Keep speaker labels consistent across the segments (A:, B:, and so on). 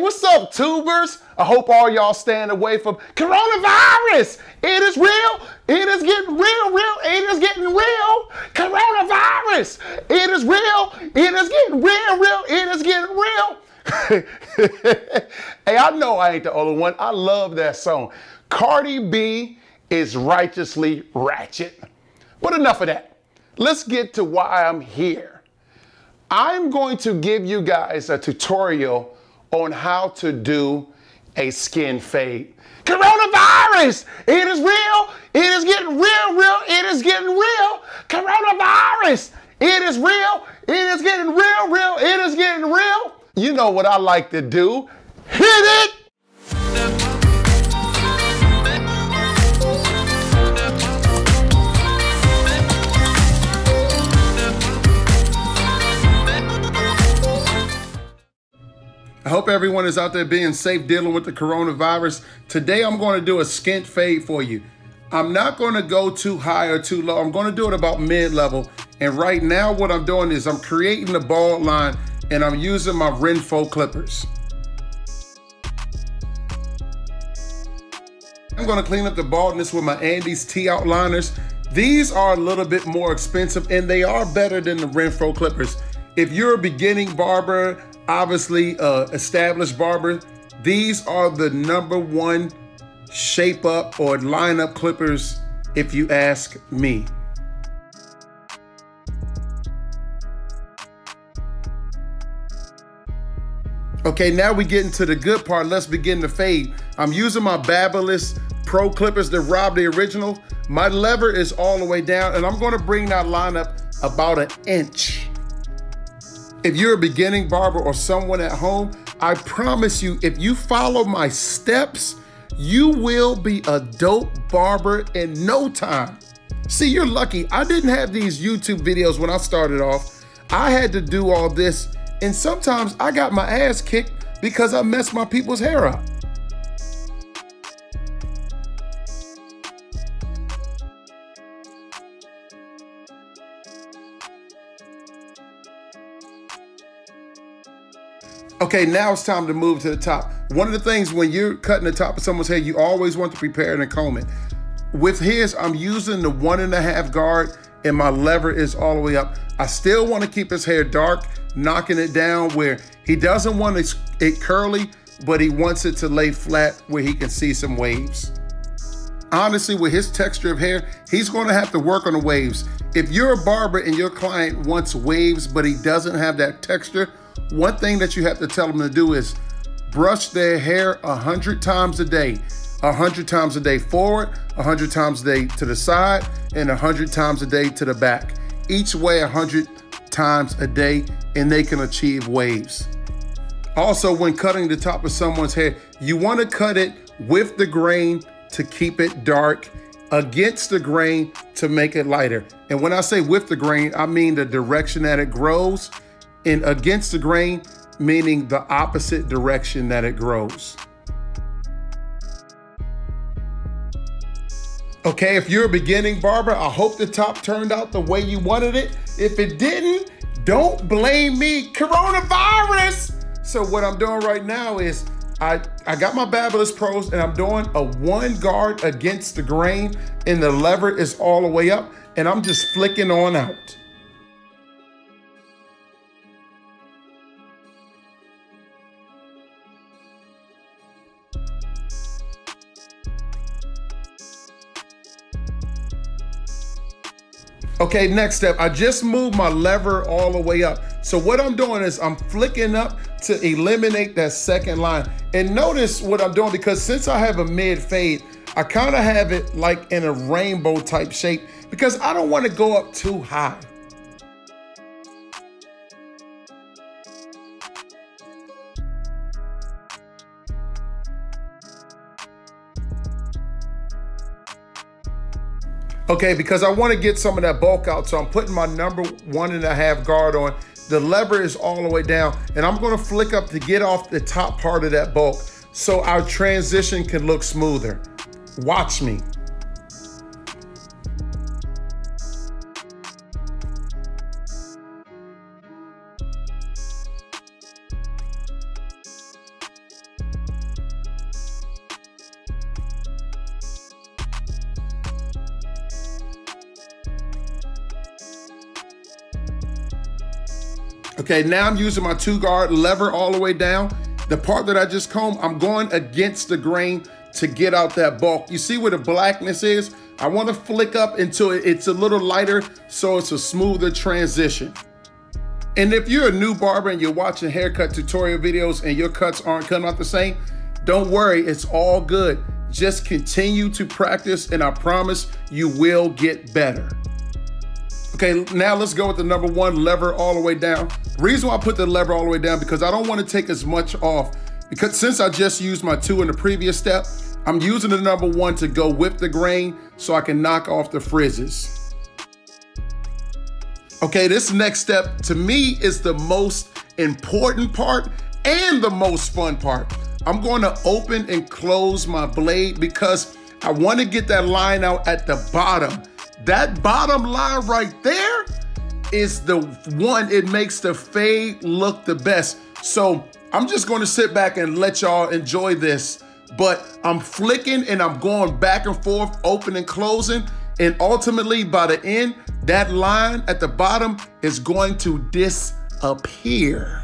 A: what's up, tubers? I hope all y'all staying away from coronavirus. It is real. It is getting real. It is getting real. Coronavirus. It is real. It is getting real. It is getting real. Hey, I know I ain't the only one. I love that song. Cardi B is righteously ratchet. But enough of that. Let's get to why I'm here. I'm going to give you guys a tutorial on how to do a skin fade. Coronavirus! It is real! It is getting real! It is getting real! Coronavirus! It is real! It is getting real! It is getting real! You know what I like to do. Hit it! I hope everyone is out there being safe dealing with the coronavirus. Today I'm going to do a skin fade for you. I'm not going to go too high or too low. I'm going to do it about mid-level. And right now what I'm doing is I'm creating the bald line and I'm using my Renpho clippers. I'm going to clean up the baldness with my Andis T Outliners. These are a little bit more expensive and they are better than the Renpho clippers. If you're a beginning barber, obviously established barber, these are the #1 shape up or line up clippers if you ask me. Okay, now we get into the good part. Let's begin the fade. I'm using my Babyliss Pro clippers, the Rob, the original. My lever is all the way down and I'm gonna bring that line up about 1 inch. If you're a beginning barber or someone at home, I promise you, if you follow my steps, you will be a dope barber in no time. See, you're lucky. I didn't have these YouTube videos when I started off. I had to do all this, and sometimes I got my ass kicked because I messed my people's hair up. Okay, now it's time to move to the top. One of the things when you're cutting the top of someone's hair, you always want to prepare and comb it. With his, I'm using the 1.5 guard and my lever is all the way up. I still want to keep his hair dark, knocking it down where he doesn't want it curly, but he wants it to lay flat where he can see some waves. Honestly, with his texture of hair, he's going to have to work on the waves. If you're a barber and your client wants waves, but he doesn't have that texture, one thing that you have to tell them to do is brush their hair 100 times a day. 100 times a day forward, 100 times a day to the side, and 100 times a day to the back. Each way 100 times a day, and they can achieve waves. Also, when cutting the top of someone's hair, you want to cut it with the grain to keep it dark, against the grain to make it lighter. And when I say with the grain, I mean the direction that it grows, and against the grain, meaning the opposite direction that it grows. Okay, if you're a beginning barber, I hope the top turned out the way you wanted it. If it didn't, don't blame me, coronavirus. So what I'm doing right now is I got my Babyliss Pros and I'm doing a 1 guard against the grain and the lever is all the way up and I'm just flicking on out. Okay, next step, I just moved my lever all the way up. So what I'm doing is I'm flicking up to eliminate that second line. And notice what I'm doing, because since I have a mid fade, I kind of have it like in a rainbow type shape because I don't want to go up too high. Okay, because I want to get some of that bulk out, so I'm putting my number 1.5 guard on. The lever is all the way down, and I'm going to flick up to get off the top part of that bulk so our transition can look smoother. Watch me. Okay, now I'm using my 2-guard lever all the way down. The part that I just combed, I'm going against the grain to get out that bulk. You see where the blackness is? I want to flick up until it's a little lighter so it's a smoother transition. And if you're a new barber and you're watching haircut tutorial videos and your cuts aren't coming out the same, don't worry, it's all good. Just continue to practice and I promise you will get better. Okay, now let's go with the number 1 lever all the way down. The reason why I put the lever all the way down because I don't want to take as much off because since I just used my 2 in the previous step, I'm using the number 1 to go with the grain so I can knock off the frizzes. Okay, this next step to me is the most important part and the most fun part. I'm going to open and close my blade because I want to get that line out at the bottom. That bottom line right there is the one, it makes the fade look the best. So I'm just going to sit back and let y'all enjoy this, but I'm flicking and I'm going back and forth, open and closing. And ultimately by the end, that line at the bottom is going to disappear.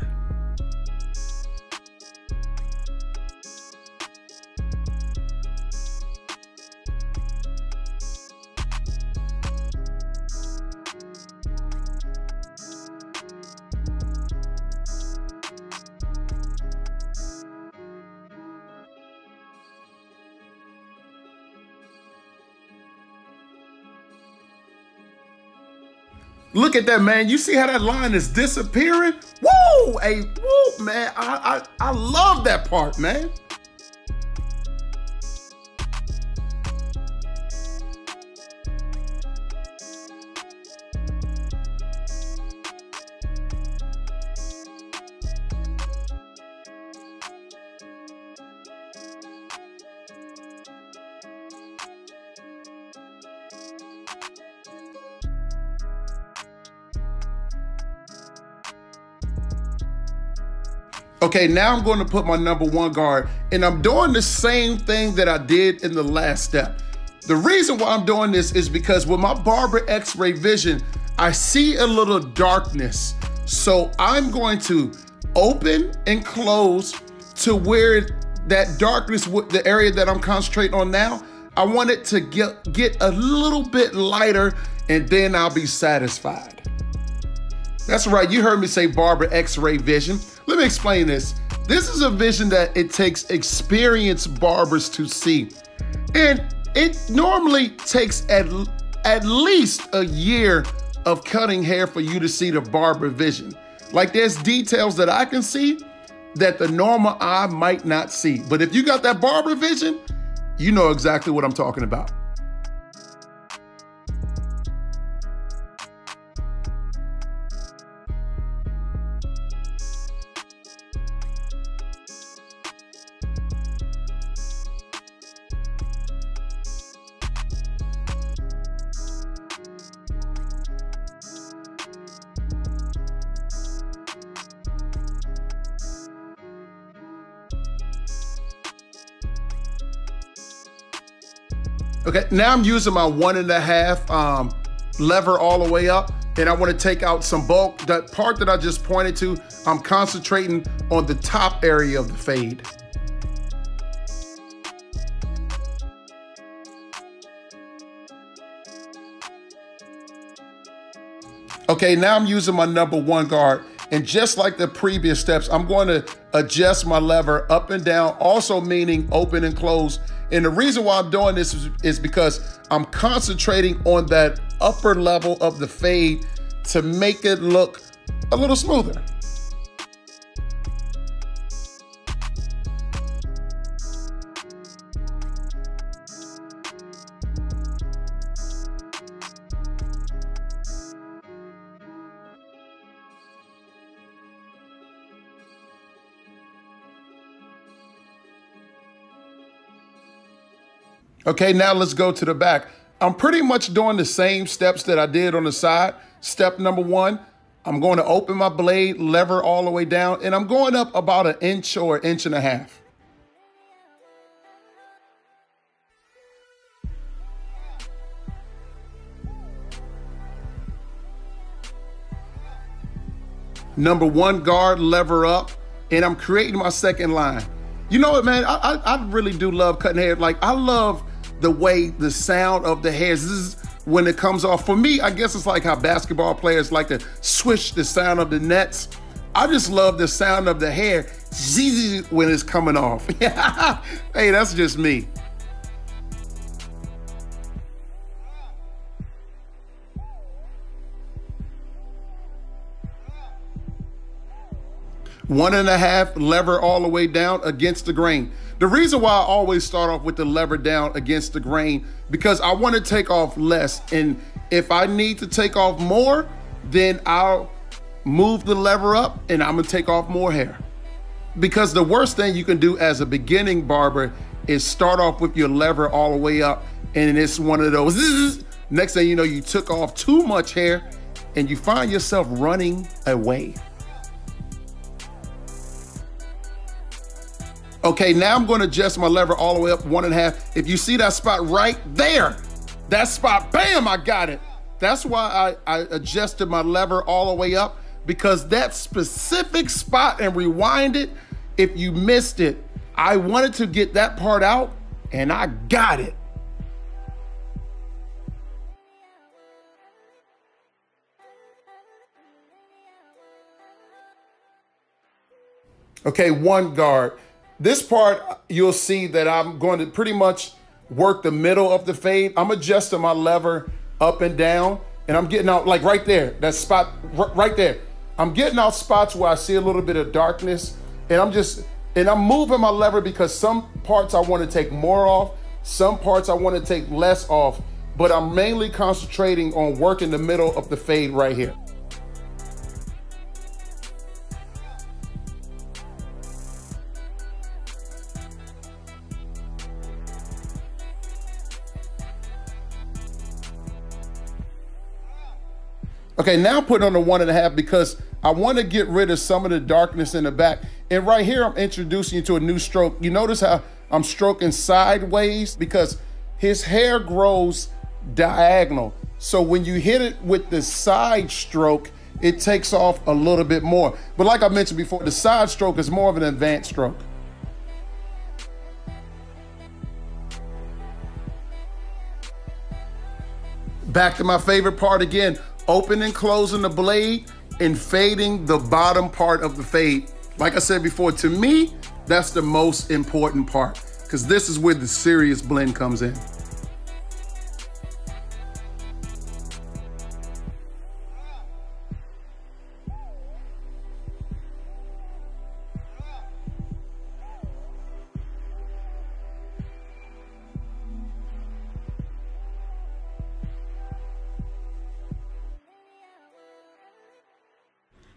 A: Look at that, man. You see how that line is disappearing? Woo! Hey, woo, man. I love that part, man. Okay, now I'm going to put my number 1 guard and I'm doing the same thing that I did in the last step. The reason why I'm doing this is because with my Barber X-ray vision, I see a little darkness. So I'm going to open and close to where that darkness, the area that I'm concentrating on now, I want it to get a little bit lighter and then I'll be satisfied. That's right, you heard me say Barber X-ray vision. Let me explain this. This is a vision that it takes experienced barbers to see. And it normally takes at least a year of cutting hair for you to see the barber vision. Like there's details that I can see that the normal eye might not see. But if you got that barber vision, you know exactly what I'm talking about. Okay, now I'm using my 1.5 lever all the way up, and I want to take out some bulk. That part that I just pointed to, I'm concentrating on the top area of the fade. Okay, now I'm using my number 1 guard, and just like the previous steps, I'm going to adjust my lever up and down, also meaning open and close. And the reason why I'm doing this is because I'm concentrating on that upper level of the fade to make it look a little smoother. Okay, now let's go to the back. I'm pretty much doing the same steps that I did on the side. Step number 1, I'm going to open my blade, lever all the way down, and I'm going up about 1 inch or 1.5 inches. number one guard lever up, and I'm creating my second line. You know what, man? I really do love cutting hair. Like, I love the way the sound of the hairs, this is when it comes off. For me, I guess it's like how basketball players like to swish the sound of the nets. I just love the sound of the hair when it's coming off. Hey, that's just me. One and a half lever all the way down against the grain. The reason why I always start off with the lever down against the grain, because I want to take off less. And if I need to take off more, then I'll move the lever up and I'm gonna take off more hair. Because the worst thing you can do as a beginning barber is start off with your lever all the way up, and it's one of those, next thing you know, you took off too much hair and you find yourself running away. Okay, now I'm gonna adjust my lever all the way up 1.5. If you see that spot right there, that spot, bam, I got it. That's why I adjusted my lever all the way up, because that specific spot, and rewind it if you missed it, I wanted to get that part out and I got it. Okay, one guard. This part, you'll see that I'm going to pretty much work the middle of the fade. I'm adjusting my lever up and down, and I'm getting out, like right there, that spot right there. I'm getting out spots where I see a little bit of darkness, and I'm moving my lever because some parts I want to take more off, some parts I want to take less off, but I'm mainly concentrating on working the middle of the fade right here. Okay, now put on the 1.5 because I want to get rid of some of the darkness in the back. And right here, I'm introducing you to a new stroke. You notice how I'm stroking sideways because his hair grows diagonal. So when you hit it with the side stroke, it takes off a little bit more. But like I mentioned before, the side stroke is more of an advanced stroke. Back to my favorite part again. Opening and closing the blade and fading the bottom part of the fade. Like I said before, to me, that's the most important part because this is where the serious blend comes in.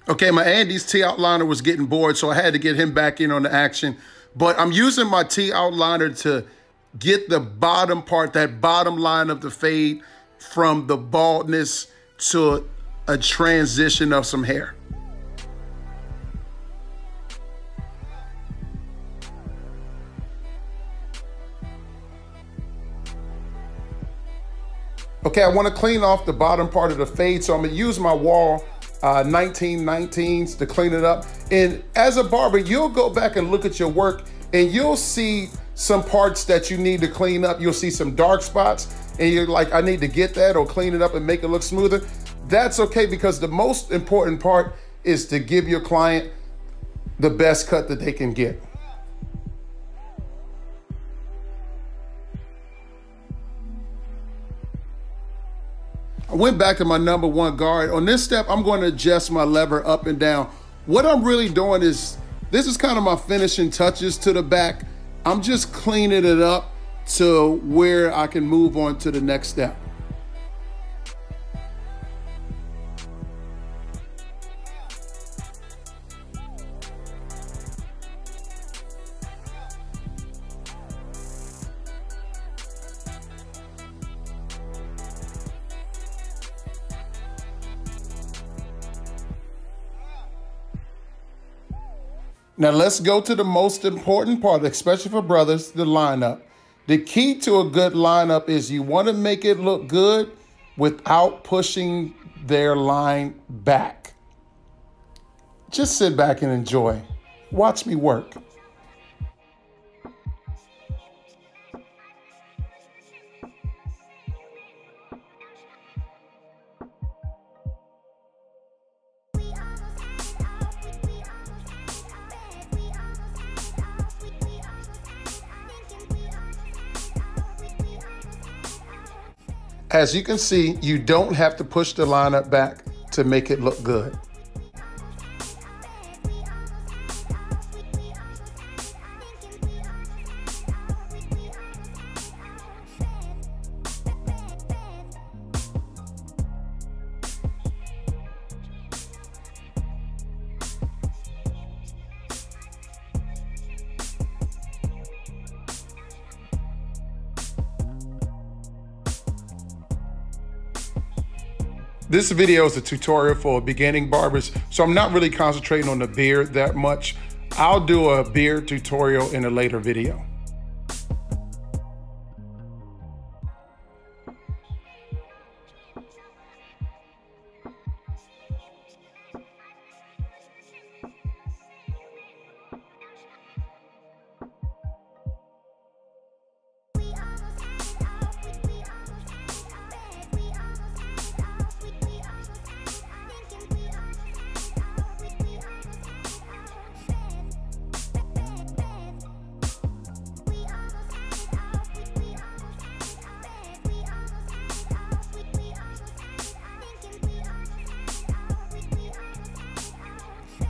A: Okay, my Andis T Outliner was getting bored, so I had to get him back in on the action. But I'm using my T Outliner to get the bottom part, that bottom line of the fade from the baldness to a transition of some hair. Okay, I want to clean off the bottom part of the fade, so I'm going to use my Wahl 1919s to clean it up. And as a barber, you'll go back and look at your work and you'll see some parts that you need to clean up. You'll see some dark spots and you're like, I need to get that or clean it up and make it look smoother. That's okay, because the most important part is to give your client the best cut that they can get. I went back to my number one guard. On this step, I'm going to adjust my lever up and down. What I'm really doing is, this is kind of my finishing touches to the back. I'm just cleaning it up to where I can move on to the next step. Now let's go to the most important part, especially for brothers, the lineup. The key to a good lineup is you want to make it look good without pushing their line back. Just sit back and enjoy. Watch me work. As you can see, you don't have to push the lineup back to make it look good. This video is a tutorial for beginning barbers, so I'm not really concentrating on the beard that much. I'll do a beard tutorial in a later video.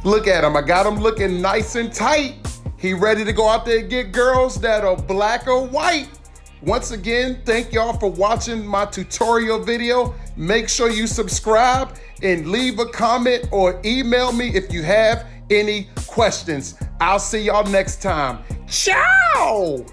A: Look at him, I got him looking nice and tight. He ready to go out there and get girls that are black or white. Once again, thank y'all for watching my tutorial video. Make sure you subscribe and leave a comment or email me if you have any questions. I'll see y'all next time. Ciao!